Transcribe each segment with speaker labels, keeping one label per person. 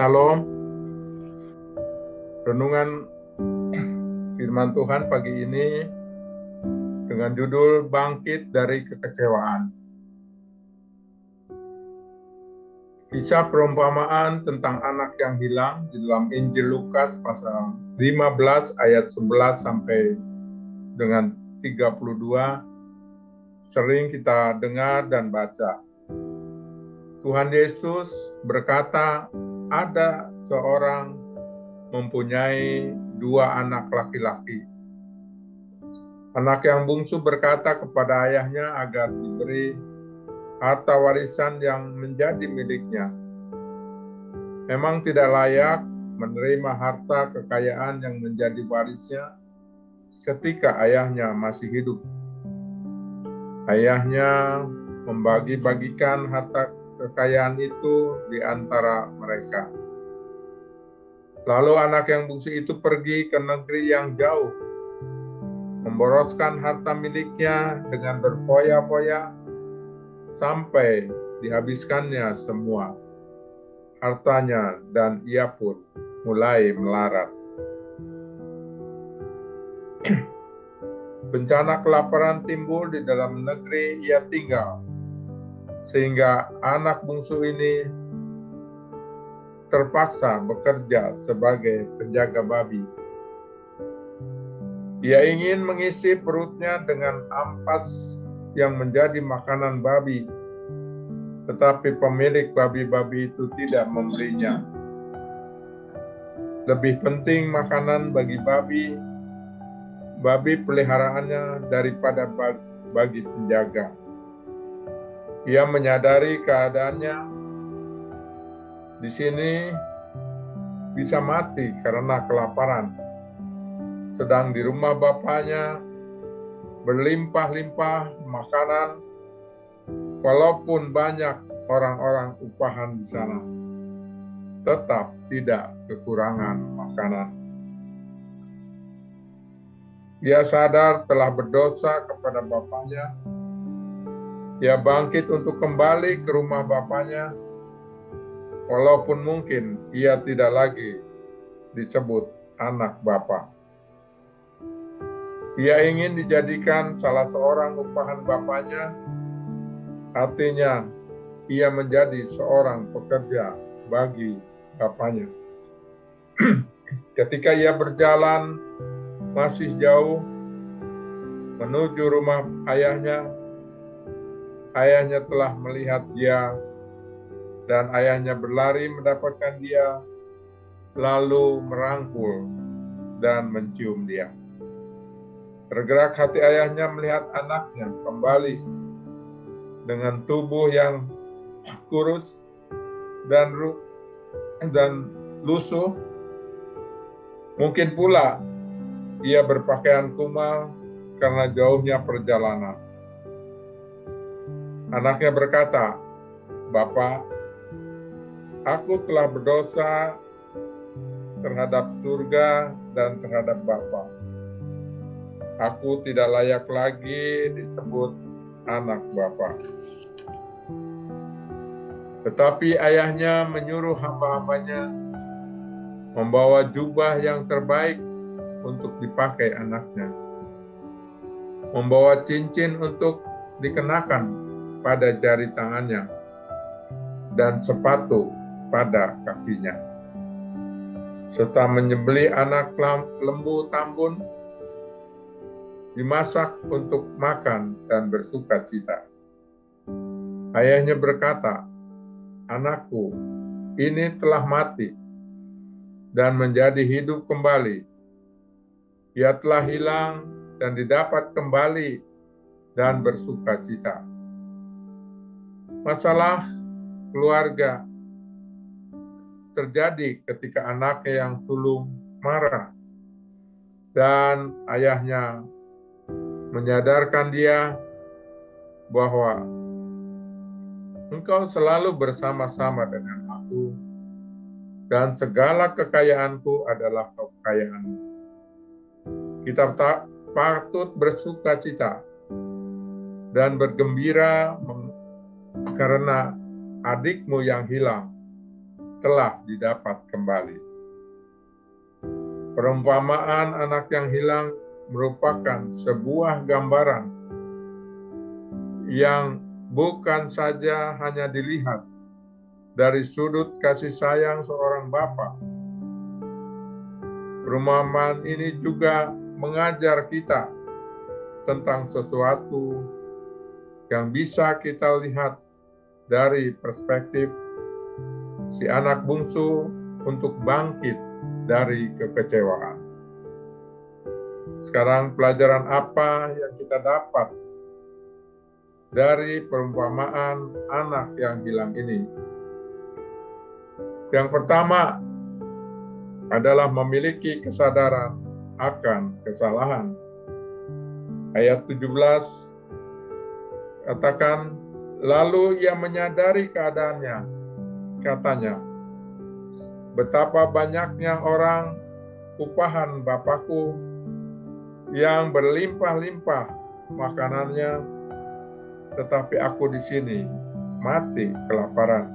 Speaker 1: Shalom. Renungan firman Tuhan pagi ini dengan judul Bangkit dari Kekecewaan. Kisah perumpamaan tentang anak yang hilang di dalam Injil Lukas pasal 15 ayat 11 sampai dengan 32 sering kita dengar dan baca. Tuhan Yesus berkata, ada seorang mempunyai 2 anak laki-laki. Anak yang bungsu berkata kepada ayahnya agar diberi harta warisan yang menjadi miliknya. Memang tidak layak menerima harta kekayaan yang menjadi warisnya ketika ayahnya masih hidup. Ayahnya membagi-bagikan harta kekayaan itu di antara mereka. Lalu anak yang bungsu itu pergi ke negeri yang jauh, memboroskan harta miliknya dengan berfoya-foya sampai dihabiskannya semua hartanya dan ia pun mulai melarat. Bencana kelaparan timbul di dalam negeri ia tinggal, sehingga anak bungsu ini terpaksa bekerja sebagai penjaga babi. Ia ingin mengisi perutnya dengan ampas yang menjadi makanan babi, tetapi pemilik babi-babi itu tidak memberinya. Lebih penting makanan bagi babi peliharaannya daripada bagi penjaga. Ia menyadari keadaannya di sini bisa mati karena kelaparan. Sedang di rumah bapaknya berlimpah-limpah makanan, walaupun banyak orang-orang upahan di sana, tetap tidak kekurangan makanan. Ia sadar telah berdosa kepada bapaknya. Ia bangkit untuk kembali ke rumah bapaknya, walaupun mungkin ia tidak lagi disebut anak bapa. Ia ingin dijadikan salah seorang upahan bapaknya, artinya ia menjadi seorang pekerja bagi bapaknya. Ketika ia berjalan masih jauh menuju rumah ayahnya, ayahnya telah melihat dia dan ayahnya berlari mendapatkan dia, lalu merangkul dan mencium dia. Tergerak hati ayahnya melihat anaknya kembali dengan tubuh yang kurus dan lusuh. Mungkin pula ia berpakaian kumal karena jauhnya perjalanan. Anaknya berkata, "Bapak, aku telah berdosa terhadap surga dan terhadap Bapa. Aku tidak layak lagi disebut anak Bapa." Tetapi ayahnya menyuruh hamba-hambanya membawa jubah yang terbaik untuk dipakai anaknya, membawa cincin untuk dikenakan pada jari tangannya, dan sepatu pada kakinya, serta menyembelih anak lembu tambun, dimasak untuk makan dan bersuka cita. Ayahnya berkata, "Anakku, ini telah mati dan menjadi hidup kembali. Ia telah hilang dan didapat kembali dan bersuka cita." Masalah keluarga terjadi ketika anaknya yang sulung marah dan ayahnya menyadarkan dia bahwa engkau selalu bersama-sama dengan aku dan segala kekayaanku adalah kekayaanmu. Kita patut bersuka cita dan bergembira karena adikmu yang hilang telah didapat kembali. Perumpamaan anak yang hilang merupakan sebuah gambaran yang bukan saja hanya dilihat dari sudut kasih sayang seorang bapa. Perumpamaan ini juga mengajar kita tentang sesuatu yang bisa kita lihat dari perspektif si anak bungsu untuk bangkit dari kekecewaan. Sekarang pelajaran apa yang kita dapat dari perumpamaan anak yang hilang ini? Yang pertama adalah memiliki kesadaran akan kesalahan. Ayat 17 katakan, lalu ia menyadari keadaannya, katanya, betapa banyaknya orang upahan Bapakku yang berlimpah-limpah makanannya, tetapi aku di sini mati kelaparan.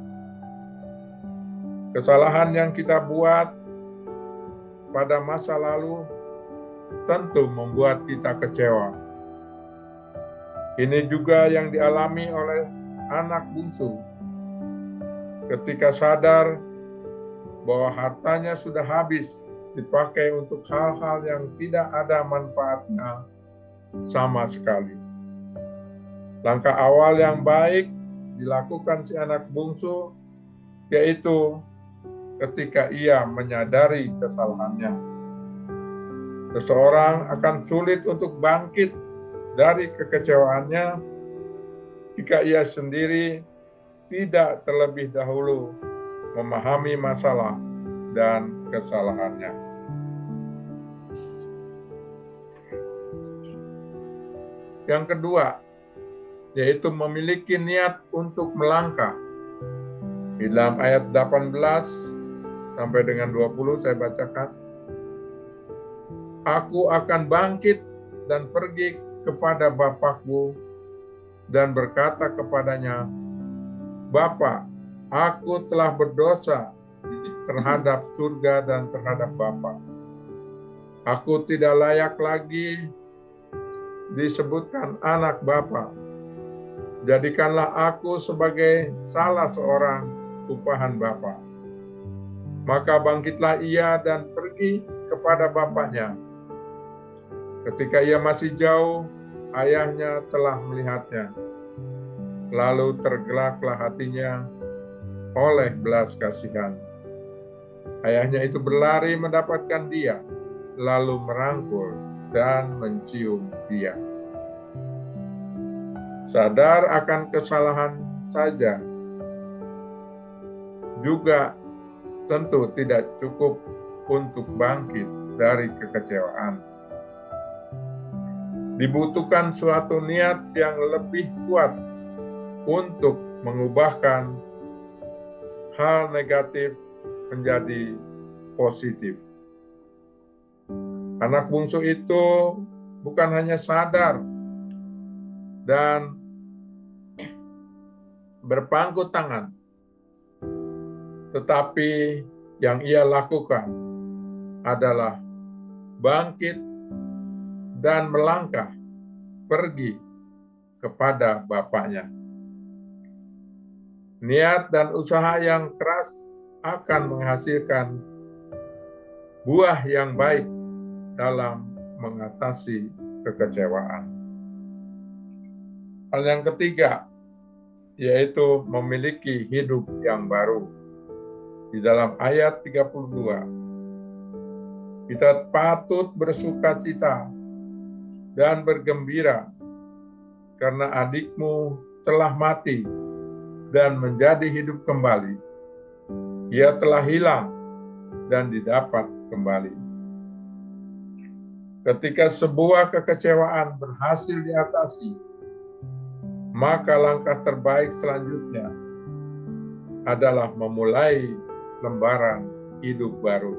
Speaker 1: Kesalahan yang kita buat pada masa lalu tentu membuat kita kecewa. Ini juga yang dialami oleh anak bungsu ketika sadar bahwa hartanya sudah habis dipakai untuk hal-hal yang tidak ada manfaatnya sama sekali. Langkah awal yang baik dilakukan si anak bungsu yaitu ketika ia menyadari kesalahannya. Seseorang akan sulit untuk bangkit dari kekecewaannya jika ia sendiri tidak terlebih dahulu memahami masalah dan kesalahannya. Yang kedua, yaitu memiliki niat untuk melangkah. Di dalam ayat 18 sampai dengan 20 saya bacakan. Aku akan bangkit dan pergi kepada Bapakku dan berkata kepadanya, Bapa, aku telah berdosa terhadap surga dan terhadap Bapa. Aku tidak layak lagi disebutkan anak Bapa. Jadikanlah aku sebagai salah seorang upahan Bapa. Maka bangkitlah ia dan pergi kepada bapaknya. Ketika ia masih jauh, ayahnya telah melihatnya. Lalu tergeraklah hatinya oleh belas kasihan. Ayahnya itu berlari mendapatkan dia, lalu merangkul dan mencium dia. Sadar akan kesalahan saja juga tentu tidak cukup untuk bangkit dari kekecewaan. Dibutuhkan suatu niat yang lebih kuat untuk mengubahkan hal negatif menjadi positif. Anak bungsu itu bukan hanya sadar dan berpangku tangan, tetapi yang ia lakukan adalah bangkit dan melangkah pergi kepada bapaknya. Niat dan usaha yang keras akan menghasilkan buah yang baik dalam mengatasi kekecewaan. Hal yang ketiga, yaitu memiliki hidup yang baru. Di dalam ayat 32, kita patut bersukacita dan bergembira karena adikmu telah mati dan menjadi hidup kembali. Ia telah hilang dan didapat kembali. Ketika sebuah kekecewaan berhasil diatasi, maka langkah terbaik selanjutnya adalah memulai lembaran hidup baru.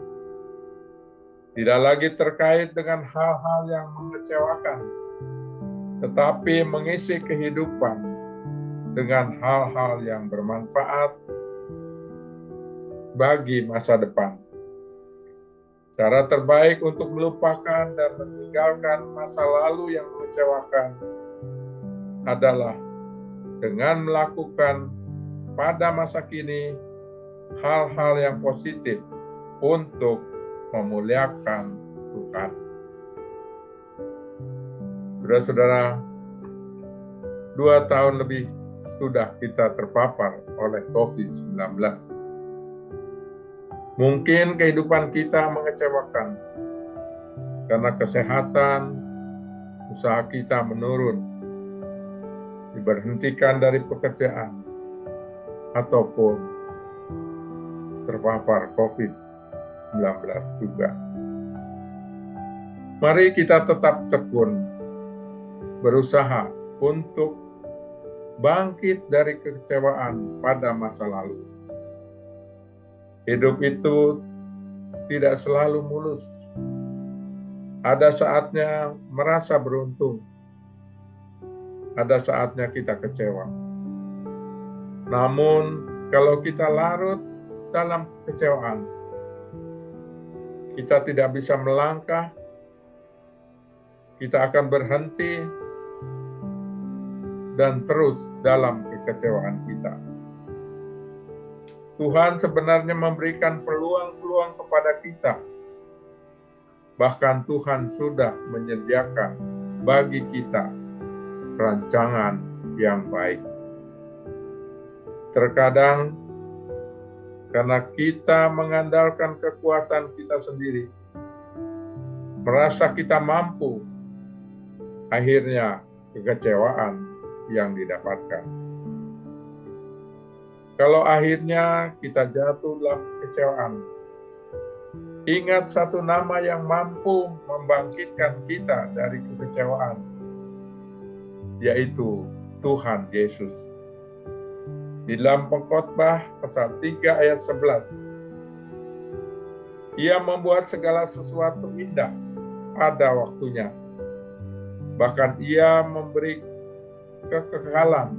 Speaker 1: Tidak lagi terkait dengan hal-hal yang mengecewakan, tetapi mengisi kehidupan dengan hal-hal yang bermanfaat bagi masa depan. Cara terbaik untuk melupakan dan meninggalkan masa lalu yang mengecewakan adalah dengan melakukan pada masa kini hal-hal yang positif untuk memuliakan Tuhan. Saudara-saudara, 2 tahun lebih sudah kita terpapar oleh COVID-19. Mungkin kehidupan kita mengecewakan karena kesehatan, usaha kita menurun, diberhentikan dari pekerjaan, ataupun terpapar COVID-19 juga. Mari kita tetap tekun, berusaha untuk bangkit dari kekecewaan pada masa lalu. Hidup itu tidak selalu mulus. Ada saatnya merasa beruntung. Ada saatnya kita kecewa. Namun, kalau kita larut dalam kekecewaan, kita tidak bisa melangkah, kita akan berhenti dan terus dalam kekecewaan kita. Tuhan sebenarnya memberikan peluang-peluang kepada kita. Bahkan Tuhan sudah menyediakan bagi kita rancangan yang baik. Terkadang karena kita mengandalkan kekuatan kita sendiri, merasa kita mampu, akhirnya kekecewaan yang didapatkan. Kalau akhirnya kita jatuh dalam kekecewaan, ingat satu nama yang mampu membangkitkan kita dari kekecewaan, yaitu Tuhan Yesus. Di dalam Pengkhotbah pasal 3 ayat 11, Ia membuat segala sesuatu indah pada waktunya. Bahkan Ia memberi kekekalan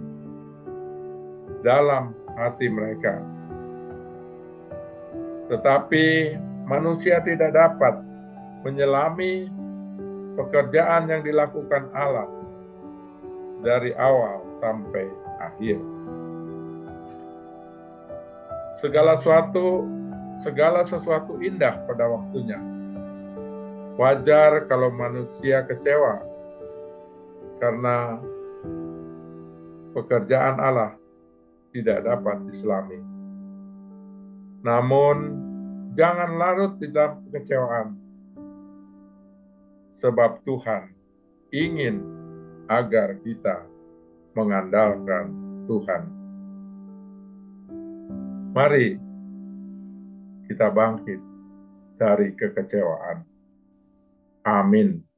Speaker 1: dalam hati mereka. Tetapi manusia tidak dapat menyelami pekerjaan yang dilakukan Allah dari awal sampai akhir. Segala sesuatu indah pada waktunya. Wajar kalau manusia kecewa karena pekerjaan Allah tidak dapat diselami. Namun, jangan larut di dalam kekecewaan, sebab Tuhan ingin agar kita mengandalkan Tuhan. Mari kita bangkit dari kekecewaan. Amin.